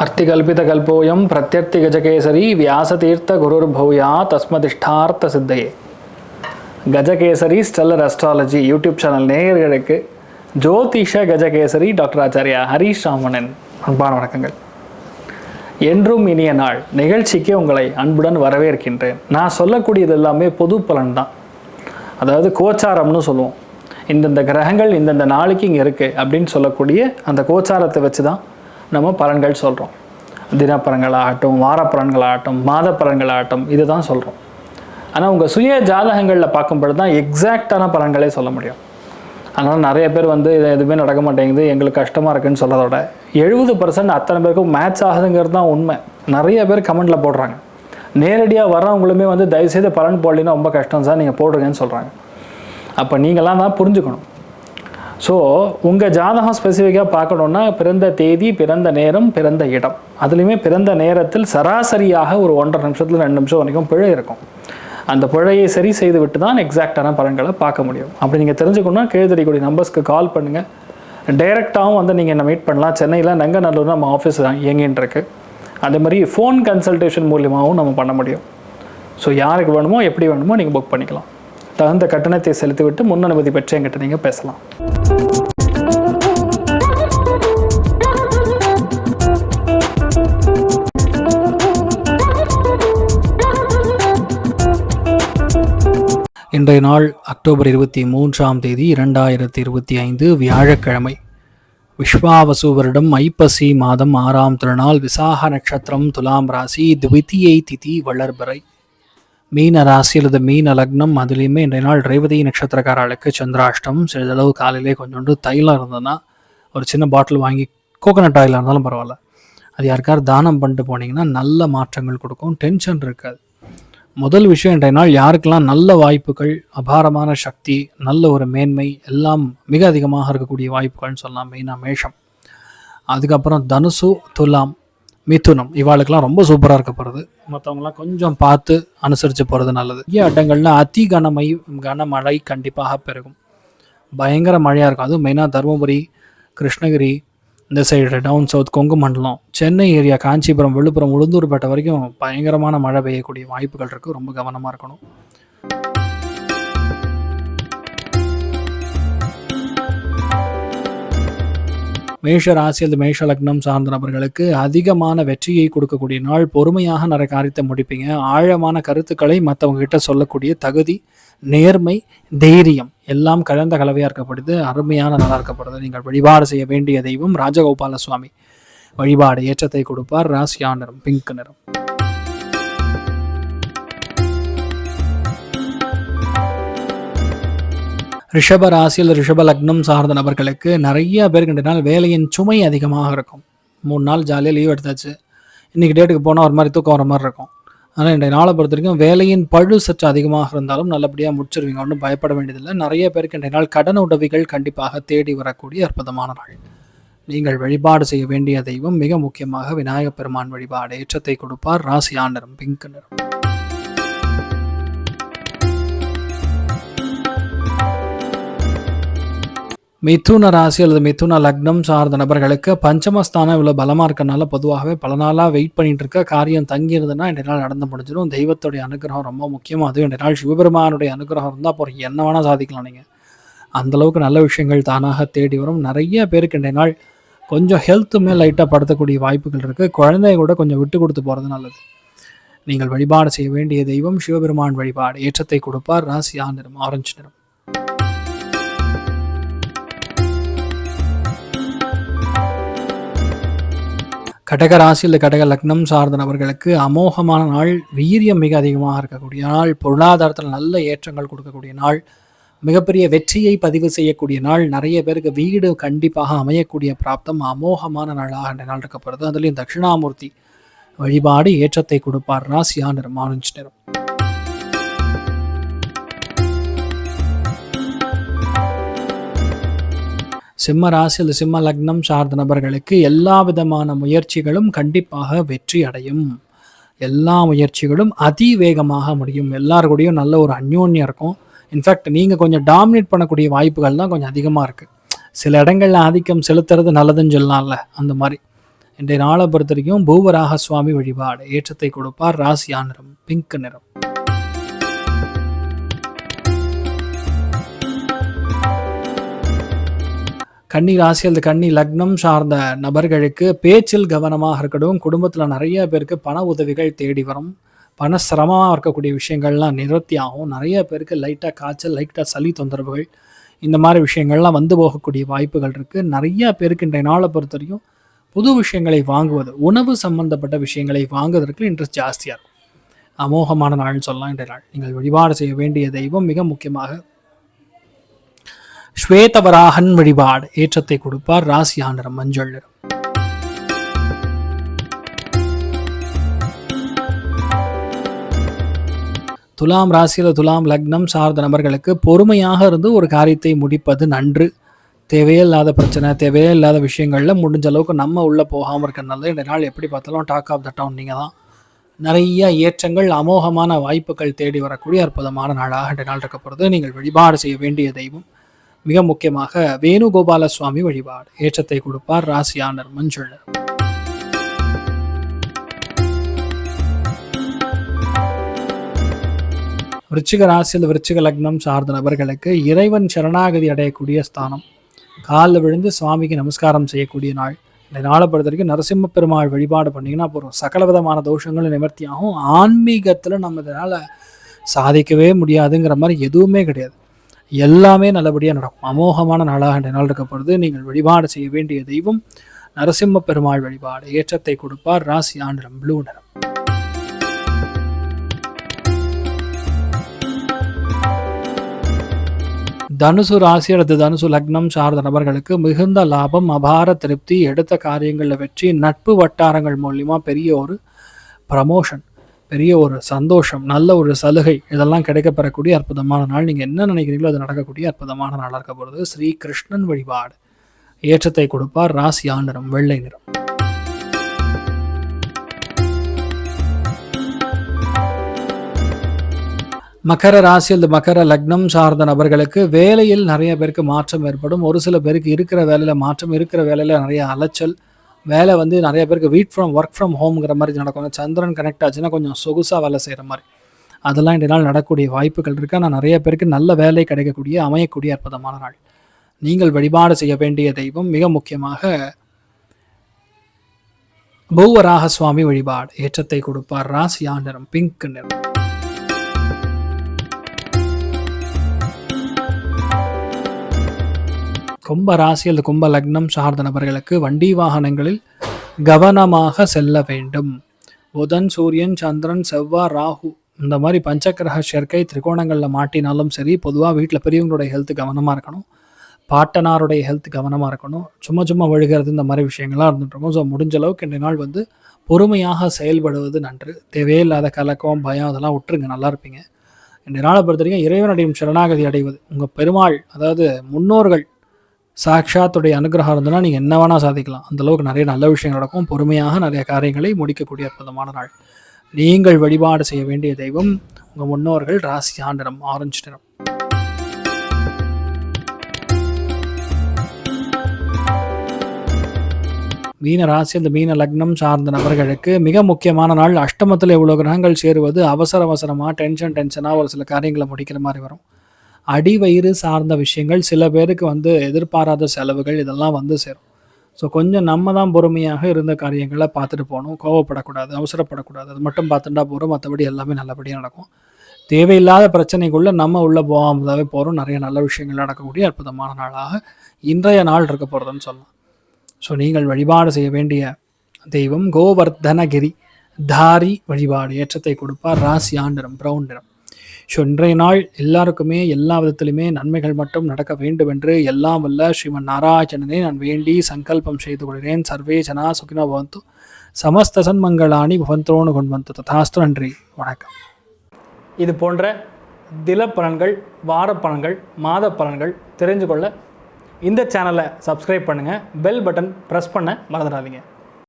अर्तिकल्पितकल्पोऽयं प्रत्यर्थिगजकेसरी व्यासतीर्थगुरुर्भूया तस्मदिष्टार्थ सिद्धये. Gajakesari stellar astrology YouTube channel நேயர்களுக்கு ஜோதிஷ கஜகேசரி டாக்டர் ஆச்சாரியா ஹரீஷ் ராமணன் அன்பான வணக்கங்கள். என்றும் இனிய நாள் நிகழ்ச்சிக்கு உங்களை அன்புடன் வரவேற்கின்றேன். நான் சொல்லக்கூடியது எல்லாமே பொது பலன் தான். அதாவது கோச்சாரம்னு சொல்லுவோம். இந்தந்த கிரகங்கள் இந்தந்த நாளைக்கு இங்கே இருக்குது அப்படின்னு சொல்லக்கூடிய அந்த கோச்சாரத்தை வச்சு தான் நம்ம பலன்கள் சொல்கிறோம். தினப்பலன்களாகட்டும், வாரப்பலன்களாகட்டும், மாத பலன்களாகட்டும், இது தான் சொல்கிறோம். ஆனால் உங்கள் சுய ஜாதகங்களில் பார்க்கும்பொழுது தான் எக்ஸாக்டான பலன்களே சொல்ல முடியும். அதனால் நிறைய பேர் இது எதுவுமே நடக்க மாட்டேங்குது, எங்களுக்கு கஷ்டமாக இருக்குதுன்னு சொல்கிறதோட 70% அத்தனை பேருக்கும் மேட்ச் ஆகுதுங்கிறது தான் உண்மை. நிறைய பேர் கமெண்டில் போடுறாங்க. நேரடியாக வர்றவங்களுமே தயவுசெய்து பலன் போடலின்னா ரொம்ப கஷ்டம் சார், நீங்கள் போடுங்கன்னு சொல்கிறாங்க. அப்போ நீங்களாம் தான் புரிஞ்சுக்கணும். ஸோ உங்கள் ஜாதகம் ஸ்பெசிஃபிக்காக பார்க்கணுன்னா பிறந்த தேதி, பிறந்த நேரம், பிறந்த இடம், அதுலேயுமே பிறந்த நேரத்தில் சராசரியாக ஒரு 1.5 நிமிஷத்தில் 2 நிமிஷம் வரைக்கும் பிழை இருக்கும். அந்த பிழையை சரி செய்து விட்டு தான் எக்ஸாக்டான பலன்களை பார்க்க முடியும். அப்படி நீங்கள் தெரிஞ்சுக்கணுன்னா கீழ்தெரியக்கூடிய நம்பர்ஸ்க்கு கால் பண்ணுங்கள். டைரெக்டாகவும் நீங்கள் என்ன மீட் பண்ணலாம். சென்னையில் நங்கநல்லூர் நம்ம ஆஃபீஸ் தான் இயங்கின்னு இருக்கு. அதே மாதிரி ஃபோன் கன்சல்டேஷன் மூலியமாகவும் நம்ம பண்ண முடியும். ஸோ யாருக்கு வேணுமோ எப்படி வேணுமோ நீங்கள் புக் பண்ணிக்கலாம். தகுந்த கட்டணத்தை செலுத்திவிட்டு முன் அனுமதி பெற்று என்கிட்ட நீங்கள் பேசலாம். இன்றைய நாள் அக்டோபர் 23ஆம் தேதி 2025 வியாழக்கிழமை. விஸ்வாவசு வருடம் ஐப்பசி மாதம் 6ஆம் திருநாள், விசாக நட்சத்திரம், துலாம் ராசி, துவிதியை திதி, வளர்பிறை. மீன ராசி அல்லது மீன லக்னம். அதுலேயுமே இன்றைய நாள் ரேவதி நட்சத்திரக்காரர்களுக்கு சந்திராஷ்டம். சிறிதளவு காலையிலே கொஞ்சோண்டு தைலம் இருந்ததுன்னா ஒரு சின்ன பாட்டில் வாங்கி, கோகனட் ஆயிலாக இருந்தாலும் பரவாயில்ல, அது யாருக்காவது தானம் பண்ணிட்டு போனீங்கன்னா நல்ல மாற்றங்கள் கொடுக்கும், டென்ஷன் இருக்காது. முதல் விஷயம், இன்றைய நாள் யாருக்கெல்லாம் நல்ல வாய்ப்புகள், அபாரமான சக்தி, நல்ல ஒரு மேன்மை எல்லாம் மிக அதிகமாக இருக்கக்கூடிய வாய்ப்புகள்னு சொல்லலாம். மெயினாக மேஷம், அதுக்கப்புறம் தனுசு, துலாம், மிதுனம், இவாளுக்கெல்லாம் ரொம்ப சூப்பராக இருக்க போகிறது. மற்றவங்களாம் கொஞ்சம் பார்த்து அனுசரித்து போகிறது நல்லது. இடங்கள்ல அதி கனமழை கண்டிப்பாக பெருகும். பயங்கர மழையாக இருக்கும். அதுவும் மெயினாக தருமபுரி, கிருஷ்ணகிரி, இந்த சைடு டவுன் சவுத், கொங்கு மண்டலம், சென்னை ஏரியா, காஞ்சிபுரம், விழுப்புரம், உளுந்தூர்பேட்டை வரைக்கும் பயங்கரமான மழை பெய்யக்கூடிய வாய்ப்புகள் இருக்குது. ரொம்ப கவனமாக இருக்கணும். மேஷ ராசி அல்லது மேஷ லக்னம் சார்ந்த நபர்களுக்கு அதிகமான வெற்றியை கொடுக்கக்கூடிய நாள். பொறுமையாக நிறைய காரியத்தை முடிப்பீங்க. ஆழமான கருத்துக்களை மற்றவங்க கிட்ட சொல்லக்கூடிய தகுதி, நேர்மை, தைரியம் எல்லாம் கலந்த கலவையாக இருக்கப்படுது. அருமையான நாளாக இருக்கப்படுது. நீங்கள் வழிபாடு செய்ய வேண்டிய தெய்வம் ராஜகோபால சுவாமி வழிபாடு. ஏற்றத்தை கொடுப்பார். ராசியா நிறம் பிங்க் நிறம். ரிஷப ராசியில் ரிஷப லக்னம் சார்ந்த நபர்களுக்கு நிறைய பேருக்கு நாள் வேலையின் சுமை அதிகமாக இருக்கும். 3 நாள் ஜாலியாக லீவ் எடுத்தாச்சு, இன்றைக்கி டேட்டுக்கு போனால் ஒரு மாதிரி தூக்கம் வர மாதிரி இருக்கும். ஆனால் இன்றைய நாளை பொறுத்த வரைக்கும் வேலையின் பழு சற்று அதிகமாக இருந்தாலும் நல்லபடியாக முடிச்சிருவீங்க. ஒன்றும் பயப்பட வேண்டியதில்லை. நிறைய பேருக்கு இன்றைய நாள் கடன் உதவிகள் கண்டிப்பாக தேடி வரக்கூடிய அற்புதமான நாள். நீங்கள் வழிபாடு செய்ய வேண்டிய தெய்வம் மிக முக்கியமாக விநாயகப் பெருமான் வழிபாடு. ஏற்றத்தை கொடுப்பார். ராசியா நிறம் பிங்க் நிறம். மிதுன ராசி அல்லது மிதுன லக்னம் சார்ந்த நபர்களுக்கு பஞ்சமஸ்தானம் இவ்வளோ பலமாக இருக்கனால பொதுவாகவே பல நாளாக வெயிட் பண்ணிட்டு இருக்க காரியம் தங்கியிருந்ததுன்னா இன்றைய நாள் நடந்து முடிஞ்சிடும். தெய்வத்துடைய அனுகிரகம் ரொம்ப முக்கியம். அதுவும் இன்றைய நாள் சிவபெருமானுடைய அனுகிரகம் இருந்தால் அப்புறம் என்ன வேணால் சாதிக்கலாம். நீங்கள் அந்தளவுக்கு நல்ல விஷயங்கள் தானாக தேடி வரும். நிறைய பேருக்கு இன்றைய நாள் கொஞ்சம் ஹெல்த்துமே லைட்டாக படுத்தக்கூடிய வாய்ப்புகள் இருக்குது. குழந்தைய கூட கொஞ்சம் விட்டு கொடுத்து போகிறது நல்லது. நீங்கள் வழிபாடு செய்ய வேண்டிய தெய்வம் சிவபெருமான் வழிபாடு. ஏற்றத்தை கொடுப்பார். ராசியா நிறம் ஆரஞ்சு நிறம். கடக ராசி இல்லை கடக லக்னம் சார்ந்த நபர்களுக்கு அமோகமான நாள். வீரியம் மிக அதிகமாக இருக்கக்கூடிய நாள். பொருளாதாரத்தில் நல்ல ஏற்றங்கள் கொடுக்கக்கூடிய நாள். மிகப்பெரிய வெற்றியை பதிவு செய்யக்கூடிய நாள். நிறைய பேருக்கு வீடு கண்டிப்பாக அமையக்கூடிய பிராப்தம் அமோகமான நாளாக இந்த நாள் இருக்கப்படுது. அதுலேயும் தட்சிணாமூர்த்தி வழிபாடு ஏற்றத்தை கொடுப்பார். ராசியா நிறம் ஆரஞ்சு நிறம். சிம்ம ராசி அல்லது சிம்ம லக்னம் சார்ந்த நபர்களுக்கு எல்லா விதமான முயற்சிகளும் கண்டிப்பாக வெற்றி அடையும். எல்லா முயற்சிகளும் அதிவேகமாக முடியும். எல்லாருக்கூடையும் நல்ல ஒரு அந்யோன்யம் இருக்கும். இன்ஃபேக்ட் நீங்கள் கொஞ்சம் டாமினேட் பண்ணக்கூடிய வாய்ப்புகள் தான் கொஞ்சம் அதிகமாக இருக்குது. சில இடங்களில் ஆதிக்கம் செலுத்துறது நல்லதுன்னு சொல்லலாம்ல, அந்த மாதிரி இன்றைய நாளை பொறுத்த வரைக்கும் பூவராக சுவாமி வழிபாடு ஏற்றத்தை கொடுப்பார். ராசியா நிறம் பிங்க் நிறம். கன்னி ராசி அல்லது கன்னி லக்னம் சார்ந்த நபர்களுக்கு பேச்சில் கவனமாக இருக்கட்டும். குடும்பத்தில் நிறைய பேருக்கு பண உதவிகள் தேடி வரும். பண சிரமமாக இருக்கக்கூடிய விஷயங்கள்லாம் நிவர்த்தி ஆகும். நிறைய பேருக்கு லைட்டாக காய்ச்சல், லைட்டாக சளி தொந்தரவுகள், இந்த மாதிரி விஷயங்கள்லாம் வந்து போகக்கூடிய வாய்ப்புகள் இருக்குது. நிறைய பேருக்கு இன்றைய நாளை பொறுத்த வரைக்கும் புது விஷயங்களை வாங்குவது, உணவு சம்பந்தப்பட்ட விஷயங்களை வாங்குவதற்கு இன்ட்ரெஸ்ட் ஜாஸ்தியாக இருக்கும். அமோகமான நாள்னு சொல்லலாம் இன்றைய நாள். நீங்கள் வழிபாடு செய்ய வேண்டிய தெய்வம் மிக முக்கியமாக ஸ்வேதவராகன் வழிபாடு ஏற்றத்தை கொடுப்பார். ராசியா நிறம் மஞ்சள் நிறம். துலாம் ராசியில் துலாம் லக்னம் சார்ந்த நபர்களுக்கு பொறுமையாக இருந்து ஒரு காரியத்தை முடிப்பது நன்று. தேவையில்லாத பிரச்சனை, தேவையில்லாத விஷயங்களில் முடிஞ்ச அளவுக்கு நம்ம உள்ளே போகாமல் இருக்கிறதுனால இந்த நாள் எப்படி பார்த்தாலும் டாக் ஆஃப் த டவுன் நீங்கள் தான். நிறைய ஏற்றங்கள், அமோகமான வாய்ப்புகள் தேடி வரக்கூடிய அற்புதமான நாளாக இந்த நாள் இருக்க போகிறது. நீங்கள் வழிபாடு செய்ய வேண்டிய தெய்வம் மிக முக்கியமாக வேணுகோபால சுவாமி வழிபாடு ஏற்றத்தை கொடுப்பார். ராசியா நிறம் மஞ்சள் நிறம். விருச்சிக ராசியில் விருச்சிக லக்னம் சார்ந்த நபர்களுக்கு இறைவன் சரணாகதி அடையக்கூடிய ஸ்தானம். காலில் விழுந்து சுவாமிக்கு நமஸ்காரம் செய்யக்கூடிய நாள். இந்த நாளை பொறுத்த வரைக்கும் நரசிம்ம பெருமாள் வழிபாடு பண்ணிங்கன்னா போகிறோம், சகல விதமான தோஷங்களும் நிவர்த்தியாகும். ஆன்மீகத்தில் நம்ம இதனால் சாதிக்கவே முடியாதுங்கிற மாதிரி எதுவுமே கிடையாது. எல்லாமே நல்லபடியாக நடக்கும். அமோகமான நாளாக இந்த நாள் இருக்கப்படுது. நீங்கள் வழிபாடு செய்ய வேண்டிய தெய்வம் நரசிம்ம பெருமாள் வழிபாடு ஏற்றத்தை கொடுப்பார். ராசியா நிறம் ப்ளூ நிறம். தனுசு ராசி அல்லது தனுசு லக்னம் சார்ந்த நபர்களுக்கு மிகுந்த லாபம், அபார திருப்தி, எடுத்த காரியங்களில் வெற்றி, நட்பு வட்டாரங்கள் மூலியமாக பெரிய ஒரு ப்ரமோஷன், பெரிய ஒரு சந்தோஷம், நல்ல ஒரு சலுகை, இதெல்லாம் கிடைக்கப்பெறக்கூடிய அற்புதமான நாள். நீங்கள் என்ன நினைக்கிறீங்களோ அது நடக்கக்கூடிய அற்புதமான நாளாக இருக்க போகிறது. ஸ்ரீ கிருஷ்ணன் வழிபாடு ஏற்றத்தை கொடுப்பார். ராசியா நிறம் வெள்ளை நிறம். மகர ராசி அல்லது மகர லக்னம் சார்ந்த நபர்களுக்கு வேலையில் நிறைய பேருக்கு மாற்றம் ஏற்படும். ஒரு சில பேருக்கு இருக்கிற வேலையில் மாற்றம், இருக்கிற வேலையில் நிறைய அலைச்சல், வேலை நிறைய பேருக்கு ஒர்க் ஃப்ரம் ஹோம்ங்கிற மாதிரி நடக்கும். சந்திரன் கனெக்ட் ஆச்சுன்னா கொஞ்சம் சொகுசாக வேலை செய்கிற மாதிரி அதெல்லாம் இந்த நாள் நடக்கக்கூடிய வாய்ப்புகள் இருக்குது. ஆனால் நிறைய பேருக்கு நல்ல வேலை கிடைக்கக்கூடிய அமையக்கூடிய அற்புதமான நாள். நீங்கள் வழிபாடு செய்ய வேண்டிய தெய்வம் மிக முக்கியமாக பூவராக சுவாமி வழிபாடு ஏற்றத்தை கொடுப்பார். ராசியா நிறம் பிங்க் நிறம். கும்ப ராசி அல்லது கும்ப லக்னம் சார்ந்த நபர்களுக்கு வண்டி வாகனங்களில் கவனமாக செல்ல வேண்டும். புதன், சூரியன், சந்திரன், செவ்வாய், ராகு இந்த மாதிரி பஞ்சக்கிரக சேர்க்கை திரிகோணங்களில் மாட்டினாலும் சரி, பொதுவாக வீட்டில் பெரியவங்களுடைய ஹெல்த் கவனமாக இருக்கணும், பாட்டனாருடைய ஹெல்த் கவனமாக இருக்கணும். சும்மா வழுகிறது இந்த மாதிரி விஷயங்கள்லாம் இருந்துட்டுருக்கோம். ஸோ முடிஞ்ச அளவுக்கு இந்த நாள் பொறுமையாக செயல்படுவது நன்று. தேவையில்லாத கலக்கம், பயம் அதெல்லாம் விட்டுருங்க, நல்லா இருப்பீங்க. இந்த நாளை பொறுத்த வரைக்கும் இறைவனடையும் சரணாகதி அடைவது, உங்கள் பெருமாள் அதாவது முன்னோர்கள் சாட்சாத்துடைய அனுகிரகம் இருந்ததுன்னா நீங்கள் என்ன வேணால் சாதிக்கலாம். அந்தளவுக்கு நிறைய நல்ல விஷயங்கள் நடக்கும். பொறுமையாக நிறைய காரியங்களை முடிக்கக்கூடிய அற்புதமான நாள். நீங்கள் வழிபாடு செய்ய வேண்டிய தெய்வம் உங்கள் முன்னோர்கள். ராசியா நிறம் ஆரஞ்சு நிறம். மீன ராசி அந்த மீன லக்னம் சார்ந்த நபர்களுக்கு மிக முக்கியமான நாள். அஷ்டமத்தில் எவ்வளோ கிரகங்கள் சேருவது அவசரமாக டென்ஷனாக ஒரு சில காரியங்களை முடிக்கிற மாதிரி வரும். அடிவயிறு சார்ந்த விஷயங்கள், சில பேருக்கு எதிர்பாராத செலவுகள் இதெல்லாம் சேரும். ஸோ கொஞ்சம் நம்ம தான் பொறுமையாக இருந்த காரியங்களை பார்த்துட்டு போகணும். கோவப்படக்கூடாது, அவசரப்படக்கூடாது. அது மட்டும் பார்த்துட்டா போகிறோம், மற்றபடி எல்லாமே நல்லபடியாக நடக்கும். தேவையில்லாத பிரச்சனைக்குள்ளே நம்ம உள்ளே போகாமதாகவே போகிறோம். நிறைய நல்ல விஷயங்கள் நடக்கக்கூடிய அற்புதமான நாளாக இன்றைய நாள் இருக்க போகிறதுன்னு சொல்லலாம். ஸோ நீங்கள் வழிபாடு செய்ய வேண்டிய தெய்வம் கோவர்தனகிரி தாரி வழிபாடு ஏற்றத்தை கொடுப்பார். ராசியா நிறம் பிரவுன் நிறம். ஸோ இன்றைய நாள் எல்லாருக்குமே எல்லா விதத்திலுமே நன்மைகள் மட்டும் நடக்க வேண்டும் என்று எல்லாம் வல்ல ஸ்ரீமன் நாராயணனை நான் வேண்டி சங்கல்பம் செய்து கொள்கிறேன். சர்வே ஜனா சுகினோ பவந்து, சமஸ்த சன்மங்களானி பவந்தோனு கொண்டு ததாஸ்து. நன்றி, வணக்கம். இது போன்ற தில பலன்கள், வார பலன்கள், மாத பலன்கள் தெரிஞ்சு கொள்ள இந்த சேனலை சப்ஸ்கிரைப் பண்ணுங்கள். பெல் பட்டன் ப்ரெஸ் பண்ண மறந்துடாதீங்க.